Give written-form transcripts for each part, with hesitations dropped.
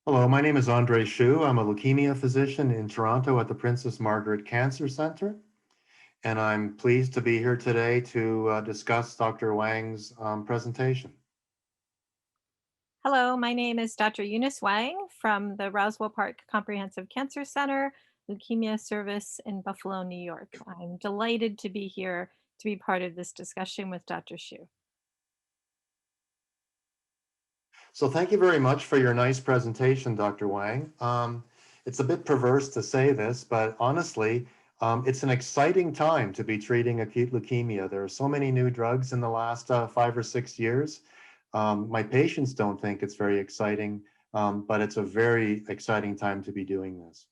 Hello, my name is WHU. I'm a leukemia physician in Toronto at the Princess Margaret Cancer Centre, and I'm pleased to be here today to discuss Dr. Wang's presentation. Hello, my name is Dr. Eunice Wang from the Roswell Park Comprehensive Cancer Center Leukemia Service in Buffalo, New York. I'm delighted to be here to be part of this discussion with Dr. Shu. So thank you very much for your nice presentation, Dr. Wang. It's a bit perverse to say this, but honestly, it's an exciting time to be treating acute leukemia. There are so many new drugs in the last 5 or 6 years. My patients don't think it's very exciting, but it's a very exciting time to be doing this.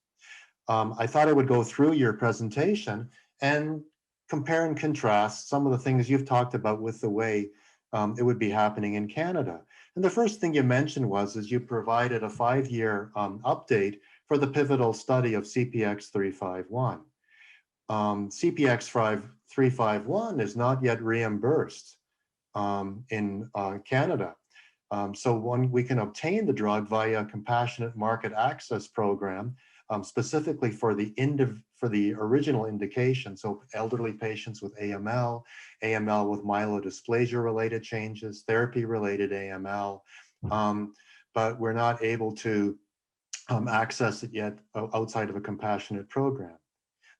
I thought I would go through your presentation and compare and contrast some of the things you've talked about with the way it would be happening in Canada. And the first thing you mentioned is you provided a 5-year update for the pivotal study of CPX351. CPX351 is not yet reimbursed in Canada. So we can obtain the drug via a compassionate market access program, specifically for the original indication. So elderly patients with AML, AML with myelodysplasia related changes, therapy related AML, but we're not able to access it yet outside of a compassionate program.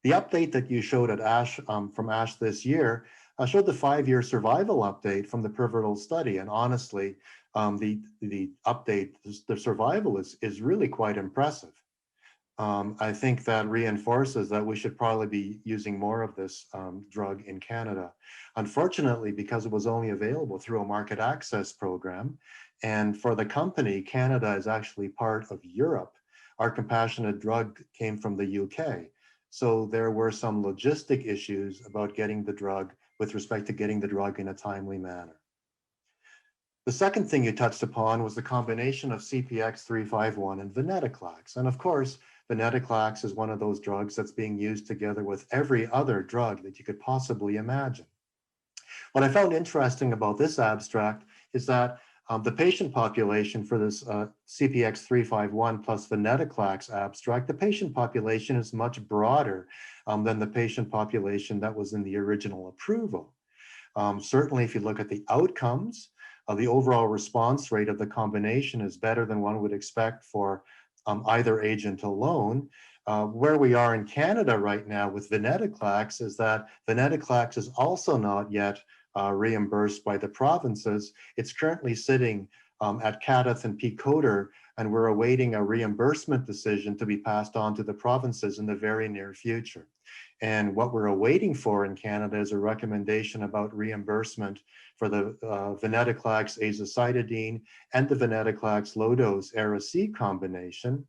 The update that you showed at ASH from ASH this year showed the 5-year survival update from the pivotal study. And honestly, the update, the survival is really quite impressive. I think that reinforces that we should probably be using more of this drug in Canada. Unfortunately, because it was only available through a market access program, and for the company, Canada is actually part of Europe. Our compassionate drug came from the UK. So there were some logistic issues about getting the drug with respect to getting the drug in a timely manner. The second thing you touched upon was the combination of CPX351 and venetoclax. And of course, venetoclax is one of those drugs that's being used together with every other drug that you could possibly imagine. What I found interesting about this abstract is that the patient population for this CPX351 plus venetoclax abstract, the patient population is much broader than the patient population that was in the original approval. Certainly, if you look at the outcomes, the overall response rate of the combination is better than one would expect for either agent alone. Where we are in Canada right now with venetoclax is that venetoclax is also not yet reimbursed by the provinces. It's currently sitting at CADTH and PCODER, and we're awaiting a reimbursement decision to be passed on to the provinces in the very near future. And what we're awaiting for in Canada is a recommendation about reimbursement for the venetoclax azacitidine and the venetoclax low-dose Ara-C combination.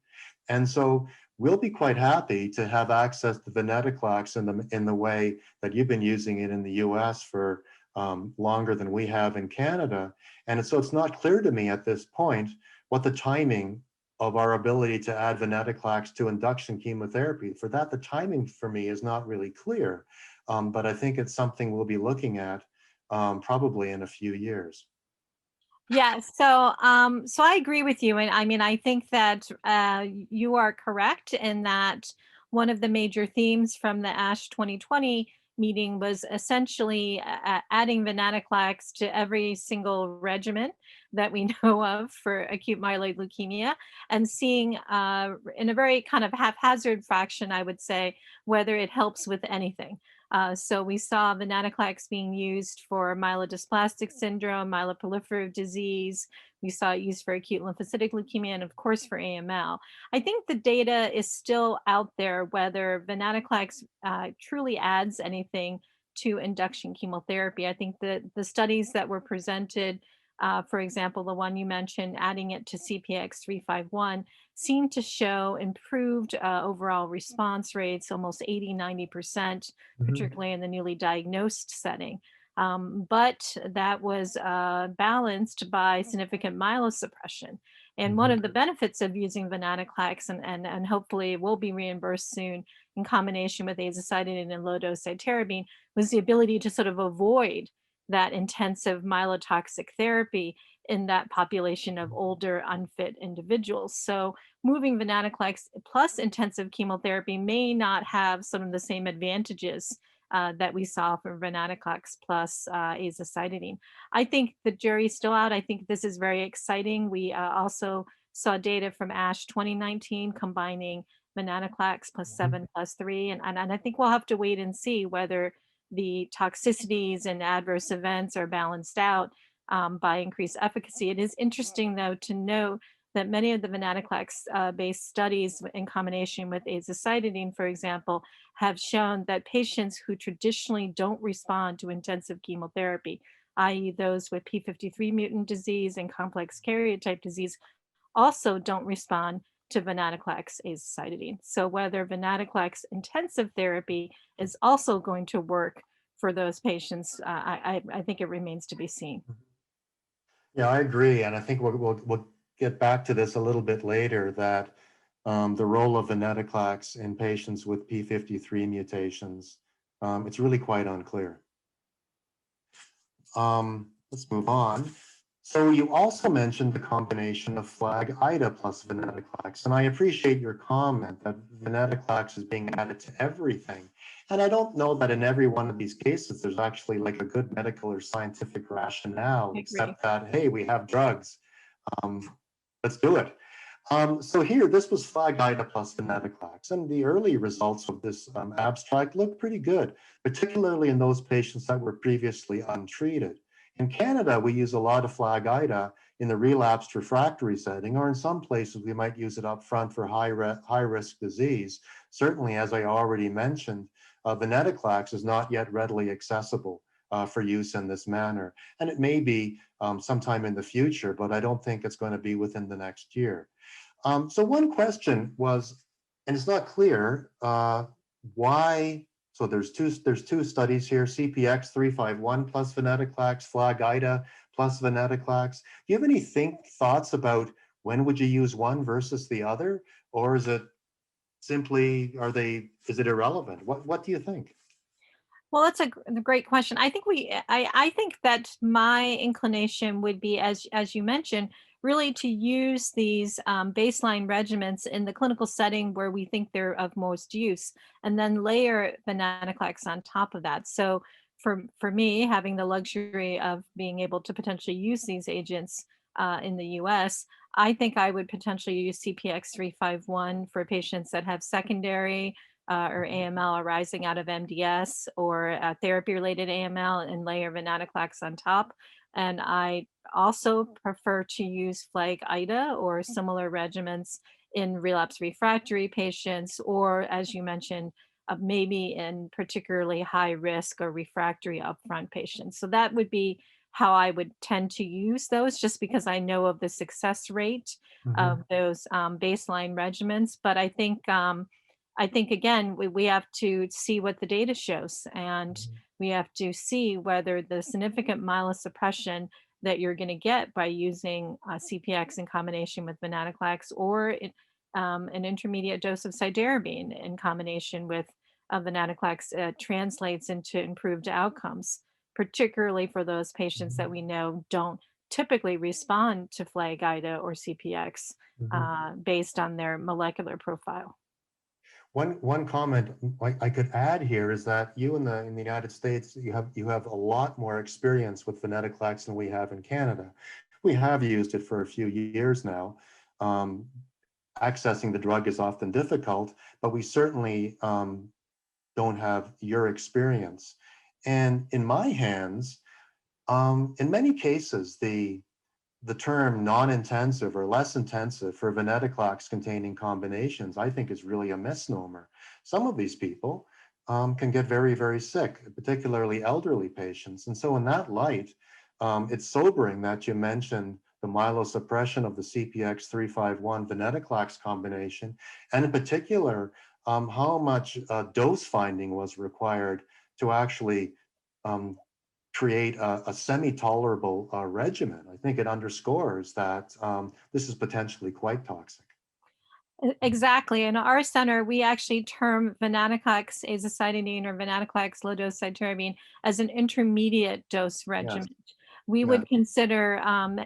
And so we'll be quite happy to have access to venetoclax in the way that you've been using it in the US for longer than we have in Canada. And so it's not clear to me at this point what the timing of our ability to add venetoclax to induction chemotherapy. For that, the timing for me is not really clear, but I think it's something we'll be looking at probably in a few years. Yeah, so I agree with you, and I mean, I think that you are correct in that one of the major themes from the ASH 2020 meeting was essentially adding venetoclax to every single regimen that we know of for acute myeloid leukemia, and seeing in a very kind of haphazard fraction, I would say, whether it helps with anything. So we saw venetoclax being used for myelodysplastic syndrome, myeloproliferative disease. We saw it used for acute lymphocytic leukemia, and of course for AML. I think the data is still out there whether venetoclax truly adds anything to induction chemotherapy. I think that the studies that were presented, for example, the one you mentioned, adding it to CPX351, seemed to show improved overall response rates, almost 80–90%, Mhm. particularly in the newly diagnosed setting. But that was balanced by significant myelosuppression. And one Mhm. of the benefits of using venetoclax, and hopefully will be reimbursed soon in combination with azacitidine and low-dose cytarabine, was the ability to sort of avoid that intensive myelotoxic therapy in that population of older, unfit individuals. So moving venetoclax plus intensive chemotherapy may not have some of the same advantages that we saw for venetoclax plus azacitidine. I think the jury's still out. I think this is very exciting. We also saw data from ASH 2019 combining venetoclax plus Mhm. 7+3, and I think we'll have to wait and see whether the toxicities and adverse events are balanced out by increased efficacy. It is interesting, though, to note that many of the venetoclax based studies in combination with azacitidine, for example, have shown that patients who traditionally don't respond to intensive chemotherapy, i.e., those with p53 mutant disease and complex karyotype disease, also don't respond to venetoclax azacitidine. So whether venetoclax intensive therapy is also going to work for those patients, I think it remains to be seen. Yeah, I agree, and I think we'll get back to this a little bit later. That the role of venetoclax in patients with p53 mutations, it's really quite unclear. Let's move on. So you also mentioned the combination of FLAG-IDA plus venetoclax, and I appreciate your comment that venetoclax is being added to everything. And I don't know that in every one of these cases there's actually like a good medical or scientific rationale, I agree. except that, hey, we have drugs. Um, let's do it. So here, this was FLAG-IDA plus venetoclax, and the early results of this abstract look pretty good, particularly in those patients that were previously untreated. In Canada, we use a lot of FLAG-IDA in the relapsed refractory setting, or in some places we might use it up front for high-risk disease. Certainly, as I already mentioned, venetoclax is not yet readily accessible for use in this manner. And it may be sometime in the future, but I don't think it's going to be within the next year. So one question was, and it's not clear, why, so there's two studies here, CPX 351 plus venetoclax, FLAG-IDA plus venetoclax. Do you have any thoughts about when would you use one versus the other? Or is it simply, is it irrelevant? What do you think? Well, that's a great question. I think that my inclination would be, as you mentioned, really to use these baseline regimens in the clinical setting where we think they're of most use, and then layer venetoclax on top of that. So for me, having the luxury of being able to potentially use these agents in the U.S., I think I would potentially use CPX 351 for patients that have secondary or AML arising out of MDS or therapy-related AML, and layer venetoclax on top. And I also prefer to use FLAG-IDA or similar regimens in relapse refractory patients, or as you mentioned, maybe in particularly high risk or refractory upfront patients. So that would be how I would tend to use those, just because I know of the success rate of Mhm. those baseline regimens. But I think again, we have to see what the data shows, and we have to see whether the significant myelosuppression that you're going to get by using CPX in combination with venetoclax, or an intermediate dose of cytarabine in combination with venetoclax translates into improved outcomes, particularly for those patients that we know don't typically respond to FLAG-IDA or CPX Mhm. based on their molecular profile. One comment I could add here is that you in the United States, you have a lot more experience with venetoclax than we have in Canada. We have used it for a few years now. Um, Accessing the drug is often difficult, but we certainly don't have your experience. And in my hands, in many cases, the term non-intensive or less intensive for venetoclax containing combinations, I think, is really a misnomer. Some of these people can get very, very sick, particularly elderly patients. And so in that light, it's sobering that you mentioned the myelosuppression of the CPX 351 venetoclax combination, and in particular, how much dose finding was required to actually um, create a semi-tolerable regimen. I think it underscores that this is potentially quite toxic. Exactly. In our center, we actually term venetoclax azacitidine or venetoclax low dose cytarabine as an intermediate dose Yes. regimen. we Yeah. would consider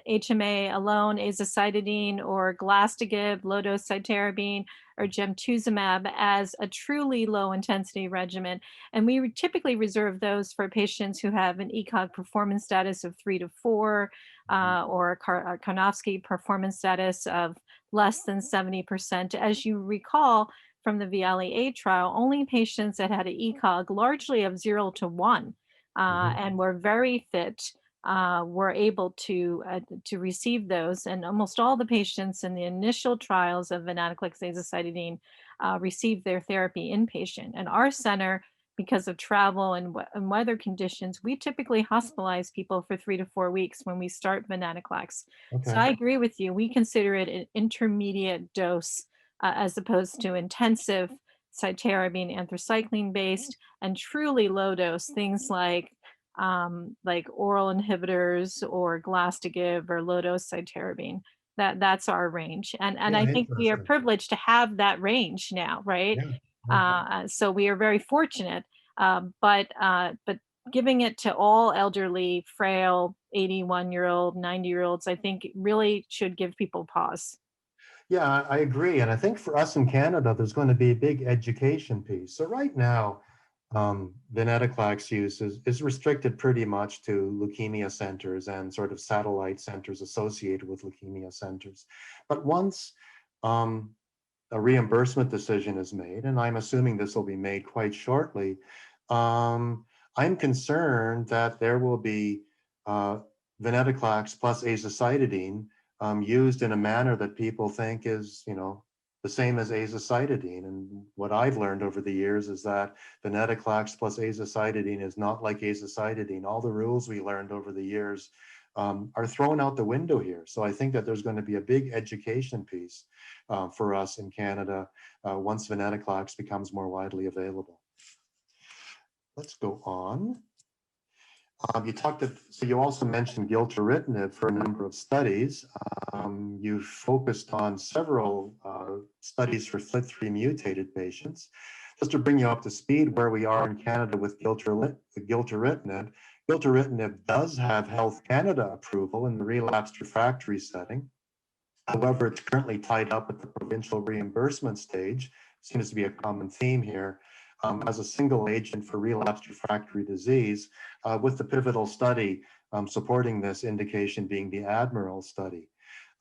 HMA alone, azacitidine, or Glastigib, low-dose cytarabine, or gemtuzumab as a truly low-intensity regimen. And we would typically reserve those for patients who have an ECOG performance status of 3 to 4, Mhm. or a Karnofsky performance status of less than 70%. As you recall from the VLEA trial, only patients that had an ECOG largely of 0 to 1 Mhm. and were very fit were able to receive those, and almost all the patients in the initial trials of venetoclax azacitidine received their therapy inpatient. And our center, because of travel and weather conditions, we typically hospitalize people for 3 to 4 weeks when we start venetoclax. So Okay. I agree with you. We consider it an intermediate dose as opposed to intensive cytarabine anthracycline based and truly low dose things like oral inhibitors or Glastigib or low-dose cytarabine. That's our range, and Yeah, I think we are interesting. privileged to have that range now, right? Yeah. Yeah. So we are very fortunate, but giving it to all elderly, frail, 81-year-old, 90-year-olds, I think really should give people pause. Yeah, I agree. And I think for us in Canada, there's going to be a big education piece. So right now, venetoclax use is restricted pretty much to leukemia centers and sort of satellite centers associated with leukemia centers. But once um, a reimbursement decision is made, and I'm assuming this will be made quite shortly, um, I'm concerned that there will be uh, venetoclax plus azacitidine used in a manner that people think is, the same as azacitidine. And what I've learned over the years is that venetoclax plus azacitidine is not like azacitidine. All the rules we learned over the years are thrown out the window here. So I think that there's going to be a big education piece for us in Canada once venetoclax becomes more widely available. Let's go on. So you also mentioned gilteritinib for a number of studies. You focused on several studies for FLT3 mutated patients. Just to bring you up to speed where we are in Canada with gilteritinib, gilteritinib does have Health Canada approval in the relapsed refractory setting. However, it's currently tied up at the provincial reimbursement stage. Seems to be a common theme here. As a single agent for relapsed refractory disease, with the pivotal study supporting this indication being the Admiral study.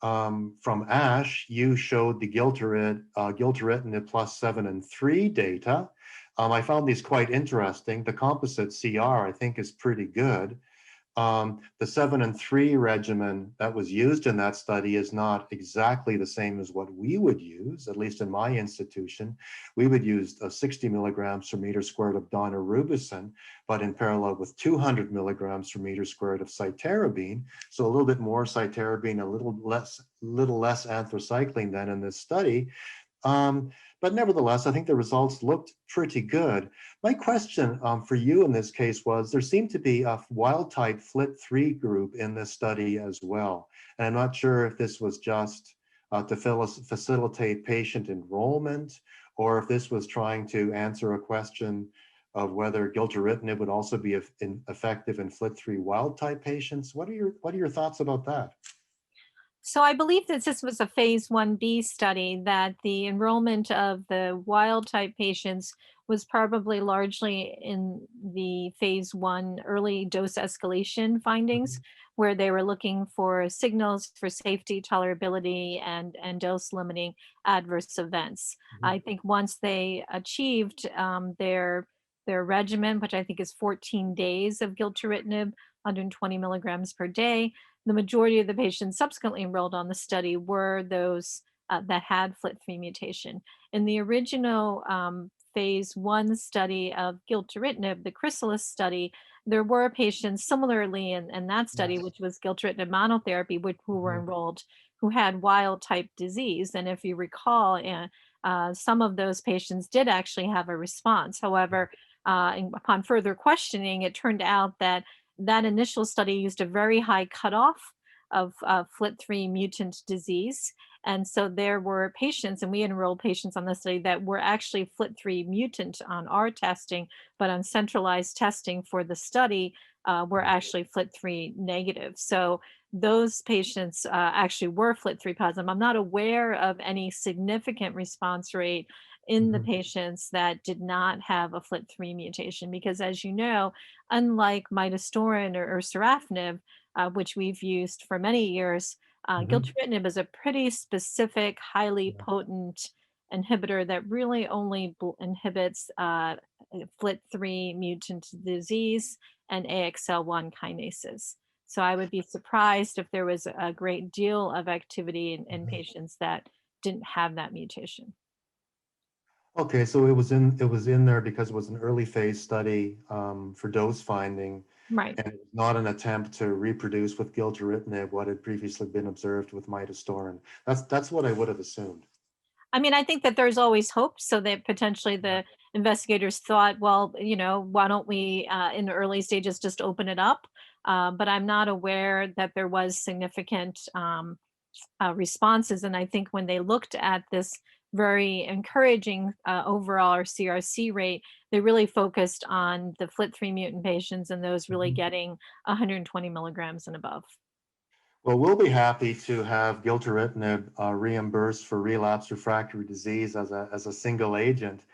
From ASH, you showed the gilteritinib plus 7 and 3 data. I found these quite interesting. The composite CR, I think, is pretty good. The 7 and 3 regimen that was used in that study is not exactly the same as what we would use, at least in my institution. We would use 60 milligrams per meter squared of daunorubicin, but in parallel with 200 milligrams per meter squared of cytarabine. So a little bit more cytarabine, a little less anthracycline than in this study. But nevertheless, I think the results looked pretty good. My question for you in this case was, there seemed to be a wild type FLT3 group in this study as well. And I'm not sure if this was just to facilitate patient enrollment, or if this was trying to answer a question of whether gilteritinib would also be effective in FLT3 wild type patients. What are your thoughts about that? So I believe that this was a phase 1b study, that the enrollment of the wild type patients was probably largely in the phase 1 early dose escalation findings, Mhm. where they were looking for signals for safety, tolerability, and dose limiting adverse events. Mhm. I think once they achieved their regimen, which I think is 14 days of gilteritinib, 120 milligrams per day, the majority of the patients subsequently enrolled on the study were those that had FLT3 mutation. In the original phase 1 study of gilteritinib, the Chrysalis study, there were patients similarly in that study, Yes. which was gilteritinib monotherapy, who were Mhm. enrolled who had wild type disease. And if you recall, some of those patients did actually have a response. However, upon further questioning, it turned out that that initial study used a very high cutoff of FLT3 mutant disease. And so there were patients, and we enrolled patients on the study that were actually FLT3 mutant on our testing, but on centralized testing for the study, were actually FLT3 negative. So those patients actually were FLT3 positive. I'm not aware of any significant response rate in the Mhm. patients that did not have a FLT3 mutation, because as you know, unlike midostaurin or sorafenib, which we've used for many years, Mhm. gilteritinib is a pretty specific, highly Yeah. potent inhibitor that really only inhibits FLT3 mutant disease and AXL1 kinases. So I would be surprised if there was a great deal of activity in Mhm. patients that didn't have that mutation. Okay, so it was in there because it was an early phase study for dose finding, Right. and it was not an attempt to reproduce with gilteritinib what had previously been observed with midostaurin. That's what I would have assumed. I mean, I think that there's always hope, so that potentially Yeah. the investigators thought, well, why don't we, in the early stages, just open it up? But I'm not aware that there was significant responses. And I think when they looked at this very encouraging overall or CRC rate, they really focused on the FLT3 mutant patients and those really Mhm. getting 120 milligrams and above. Well, we'll be happy to have gilteritinib reimbursed for relapse refractory disease as a single agent.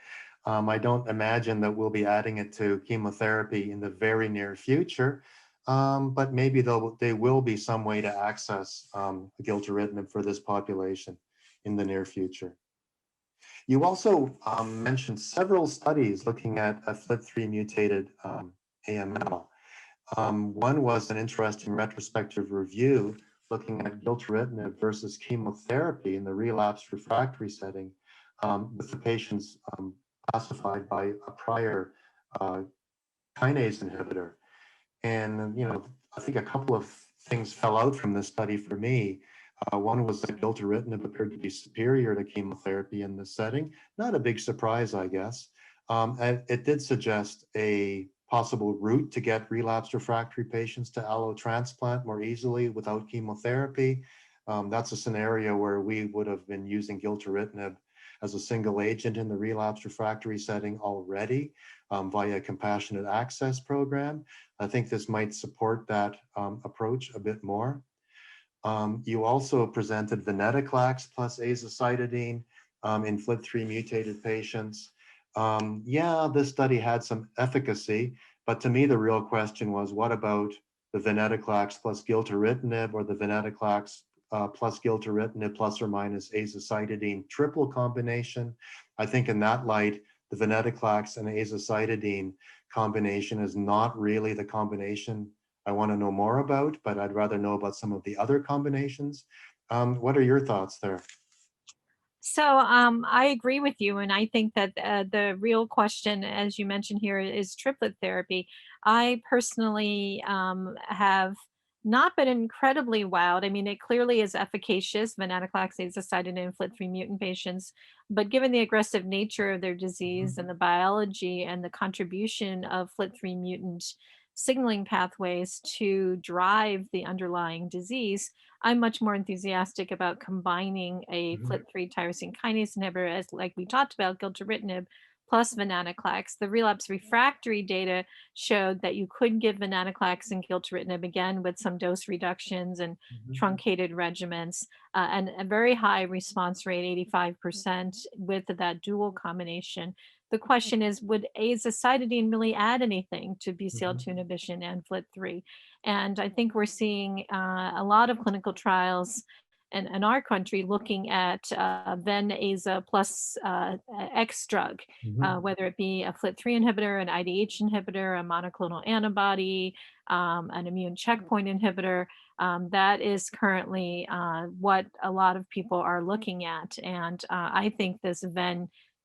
I don't imagine that we'll be adding it to chemotherapy in the very near future, but maybe there will be some way to access gilteritinib for this population in the near future. You also mentioned several studies looking at a FLT3 mutated AML. One was an interesting retrospective review looking at gilteritinib versus chemotherapy in the relapsed refractory setting, with the patients classified by a prior uh, kinase inhibitor. And, I think a couple of things fell out from this study for me. One was that gilteritinib appeared to be superior to chemotherapy in this setting. Not a big surprise, I guess. And it did suggest a possible route to get relapsed refractory patients to allo transplant more easily without chemotherapy. That's a scenario where we would have been using gilteritinib as a single agent in the relapsed refractory setting already, via a compassionate access program. I think this might support that approach a bit more. You also presented venetoclax plus azacitidine in FLT3 mutated patients. Yeah, this study had some efficacy, but to me, the real question was, what about the venetoclax plus gilteritinib, or the venetoclax plus gilteritinib plus or minus azacitidine triple combination? I think in that light, the venetoclax and azacitidine combination is not really the combination I want to know more about, but I'd rather know about some of the other combinations. What are your thoughts there? So I agree with you, and I think that the real question, as you mentioned here, is triplet therapy. I personally have not been incredibly wowed. I mean, it clearly is efficacious, venetoclax, azacitidine, in FLT3 mutant patients, but given the aggressive nature of their disease Mhm. and the biology and the contribution of FLT3 mutant signaling pathways to drive the underlying disease, I'm much more enthusiastic about combining a Mhm. FLT3 tyrosine kinase inhibitor, as like we talked about, gilteritinib plus venetoclax. The relapse refractory data showed that you could give venetoclax and gilteritinib again with some dose reductions and Mhm. truncated regimens, and a very high response rate, 85%, with that dual combination. The question is, would azacitidine really add anything to BCL2 Mhm. inhibition and FLT3? And I think we're seeing a lot of clinical trials in our country looking at ven-aza plus X drug, Mhm. whether it be a FLT3 inhibitor, an IDH inhibitor, a monoclonal antibody, an immune checkpoint inhibitor. That is currently what a lot of people are looking at. And I think this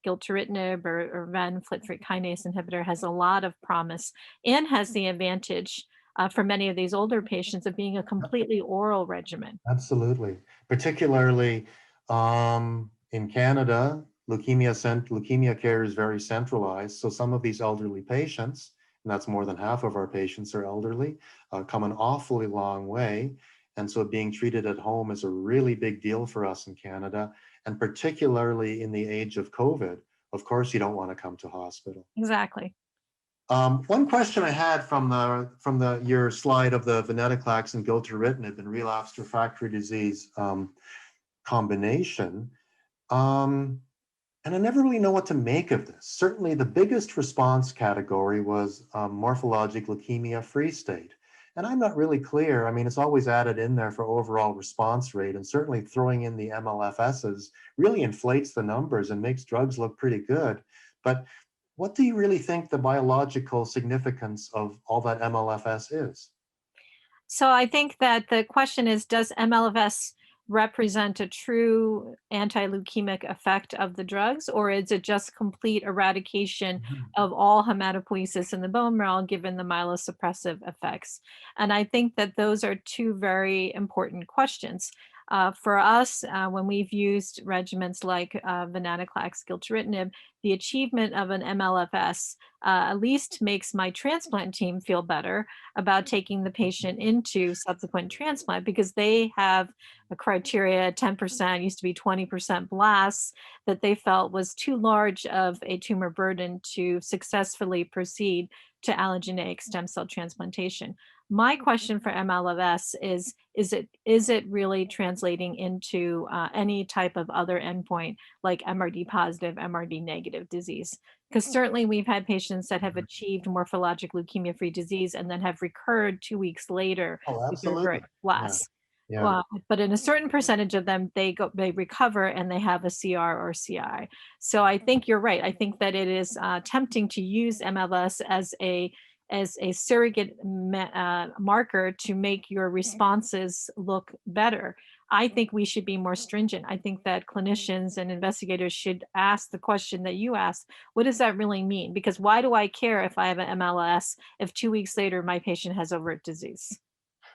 gilteritinib or ven FLT3 kinase inhibitor has a lot of promise and has the advantage for many of these older patients of being a completely oral regimen. Absolutely. Particularly in Canada, leukemia care is very centralized. So some of these elderly patients, and that's more than half of our patients are elderly, come an awfully long way. And so being treated at home is a really big deal for us in Canada, and particularly in the age of COVID. Of course, you don't want to come to hospital. Exactly. One question I had from the your slide of the venetoclax and gilteritinib in relapsed refractory disease combination, and I never really know what to make of this. Certainly, the biggest response category was morphologic leukemia-free state. And I'm not really clear. I mean, it's always added in there for overall response rate, and certainly throwing in the MLFSs really inflates the numbers and makes drugs look pretty good. But what do you really think the biological significance of all that MLFS is? So I think that the question is, does MLFS represent a true anti-leukemic effect of the drugs, or is it just complete eradication Mhm. of all hematopoiesis in the bone marrow given the myelosuppressive effects? And I think that those are two very important questions. For us, when we've used regimens like venetoclax, gilteritinib, the achievement of an MLFS at least makes my transplant team feel better about taking the patient into subsequent transplant because they have a criteria 10%, used to be 20% blasts, that they felt was too large of a tumor burden to successfully proceed to allogeneic stem cell transplantation. My question for MLFS is it really translating into any type of other endpoint like MRD positive, MRD negative disease? Because certainly we've had patients that have achieved morphologic leukemia-free disease and then have recurred 2 weeks later Oh, with recurrent absolutely. Yeah, blasts. yeah. But in a certain percentage of them, they recover and they have a CR or CI. So I think you're right. I think that it is tempting to use MLS as a surrogate marker to make your responses look better. I think we should be more stringent. I think that clinicians and investigators should ask the question that you asked: what does that really mean? Because why do I care if I have an MLS if 2 weeks later my patient has overt disease?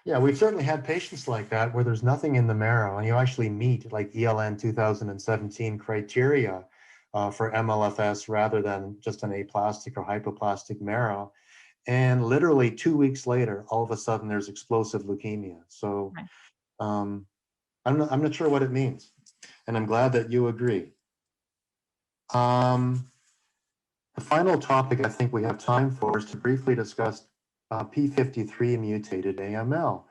Yeah, we've certainly had patients like that where there's nothing in the marrow and you actually meet like ELN 2017 criteria for MLFS rather than just an aplastic or hypoplastic marrow. And literally 2 weeks later, all of a sudden there's explosive leukemia. So Right. um, I'm not sure what it means. And I'm glad that you agree. Um, the final topic I think we have time for is to briefly discuss P53 mutated AML.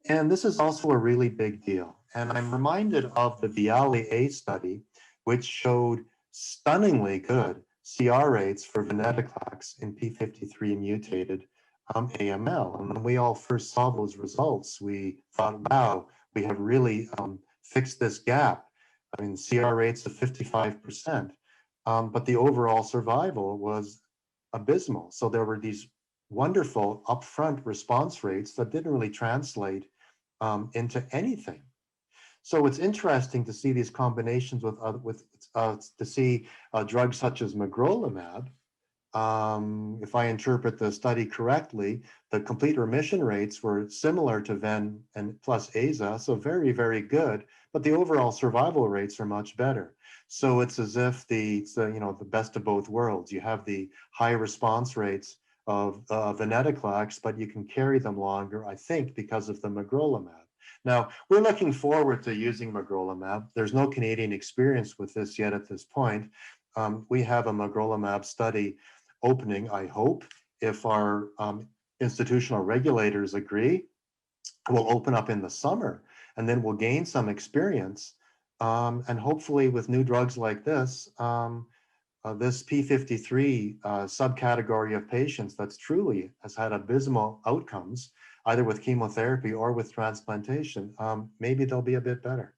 And this is also a really big deal. And I'm reminded of the Viale A study, which showed stunningly good CR rates for venetoclax in P53 mutated AML. And when we all first saw those results, we thought, wow, we have really fixed this gap. I mean, CR rates of 55%, but the overall survival was abysmal. So there were these wonderful upfront response rates that didn't really translate into anything. So it's interesting to see these combinations to see drugs such as magrolimab. If I interpret the study correctly, the complete remission rates were similar to Ven and plus AZA, so very, very good. But the overall survival rates are much better. So it's as if the best of both worlds. You have the high response rates of venetoclax, but you can carry them longer, I think, because of the magrolimab. Now, we're looking forward to using magrolimab. There's no Canadian experience with this yet at this point. We have a magrolimab study opening, I hope, if our institutional regulators agree, will open up in the summer, and then we'll gain some experience. And hopefully with new drugs like this P53 subcategory of patients that's truly has had abysmal outcomes, either with chemotherapy or with transplantation, maybe they'll be a bit better.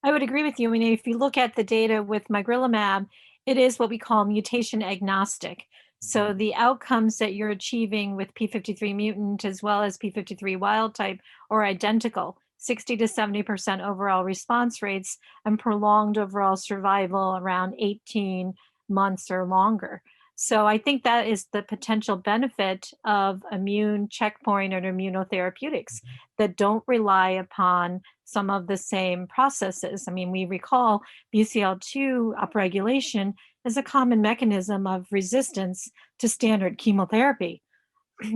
I would agree with you. I mean, if you look at the data with migrilumab, it is what we call mutation agnostic. So the outcomes that you're achieving with P53 mutant as well as P53 wild type are identical. 60 to 70% overall response rates and prolonged overall survival around 18 months or longer. So I think that is the potential benefit of immune checkpoint or immunotherapeutics that don't rely upon some of the same processes. I mean, we recall BCL2 upregulation is a common mechanism of resistance to standard chemotherapy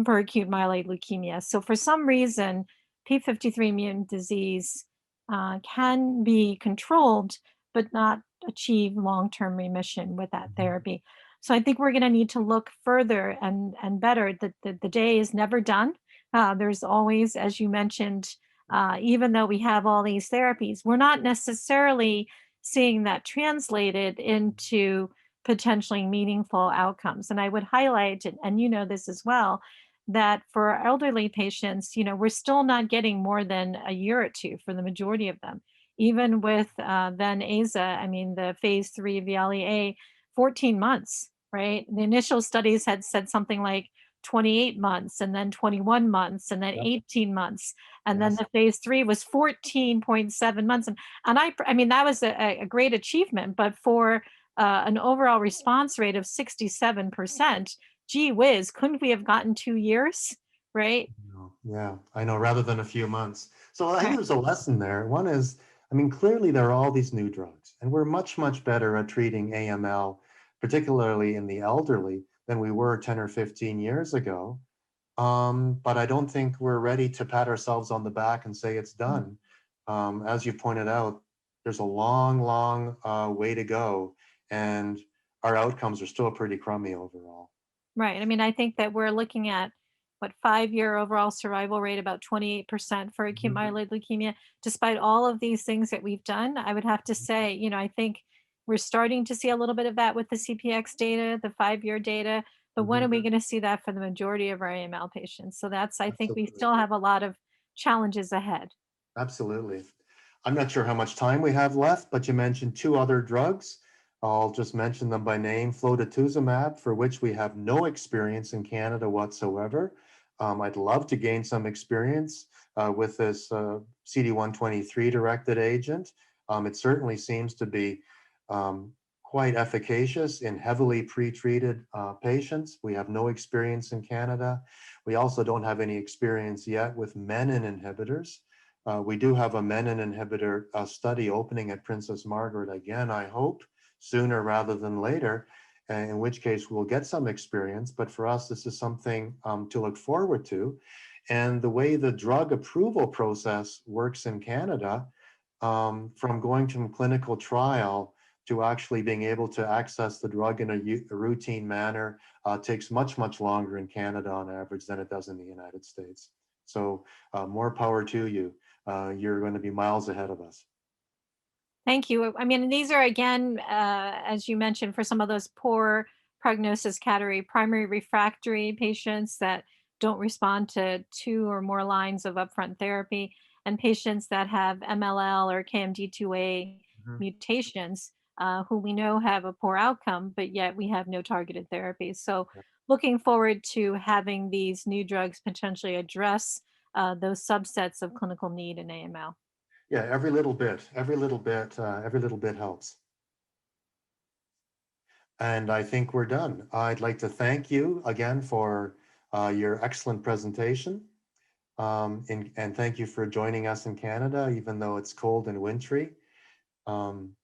for acute myeloid leukemia. So, for some reason, P53 mutant disease can be controlled, but not achieve long term remission with that therapy. So I think we're going to need to look further and better. The day is never done. There's always, as you mentioned, even though we have all these therapies, we're not necessarily seeing that translated into potentially meaningful outcomes. And I would highlight, and you know this as well, that for elderly patients, we're still not getting more than a year or two for the majority of them. Even with then AZA, I mean, the phase 3 of the LEA, 14 months, right? The initial studies had said something like 28 months and then 21 months and then Yep. 18 months. And then Yes. the phase 3 was 14.7 months. And I mean, that was a great achievement, but for an overall response rate of 67%, gee whiz, couldn't we have gotten 2 years? Right? No, yeah, I know, rather than a few months. So I think Right. there's a lesson there. One is, I mean, clearly there are all these new drugs, and we're much, much better at treating AML, particularly in the elderly, than we were 10 or 15 years ago. But I don't think we're ready to pat ourselves on the back and say it's done. As you pointed out, there's a long, long way to go, and our outcomes are still pretty crummy overall. Right. I mean, I think that we're looking at what 5-year overall survival rate about 28% for acute Mhm. myeloid leukemia. Despite all of these things that we've done, I would have to say, I think we're starting to see a little bit of that with the CPX data, the 5-year data. But when are Mhm. we going to see that for the majority of our AML patients? So I think we Absolutely. still have a lot of challenges ahead. Absolutely. I'm not sure how much time we have left, but you mentioned two other drugs. I'll just mention them by name. Flotetuzumab, for which we have no experience in Canada whatsoever. I'd love to gain some experience with this CD123 directed agent. It certainly seems to be um, quite efficacious in heavily pretreated patients. We have no experience in Canada. We also don't have any experience yet with menin inhibitors. We do have a menin inhibitor study opening at Princess Margaret again, I hope, sooner rather than later, in which case we'll get some experience. But for us, this is something to look forward to. And the way the drug approval process works in Canada, from going from clinical trial to actually being able to access the drug in a routine manner, takes much, much longer in Canada on average than it does in the United States. So more power to you. You're going to be miles ahead of us. Thank you. I mean, these are again, as you mentioned, for some of those poor prognosis category, primary refractory patients that don't respond to 2 or more lines of upfront therapy, and patients that have MLL or KMD2A Mhm. mutations, who we know have a poor outcome, but yet we have no targeted therapies. So, Yeah. looking forward to having these new drugs potentially address those subsets of clinical need in AML. Yeah, every little bit, every little bit helps. And I think we're done. I'd like to thank you again for your excellent presentation. And thank you for joining us in Canada, even though it's cold and wintry. Um,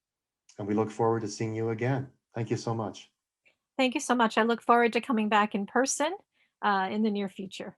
and we look forward to seeing you again. Thank you so much. Thank you so much. I look forward to coming back in person in the near future.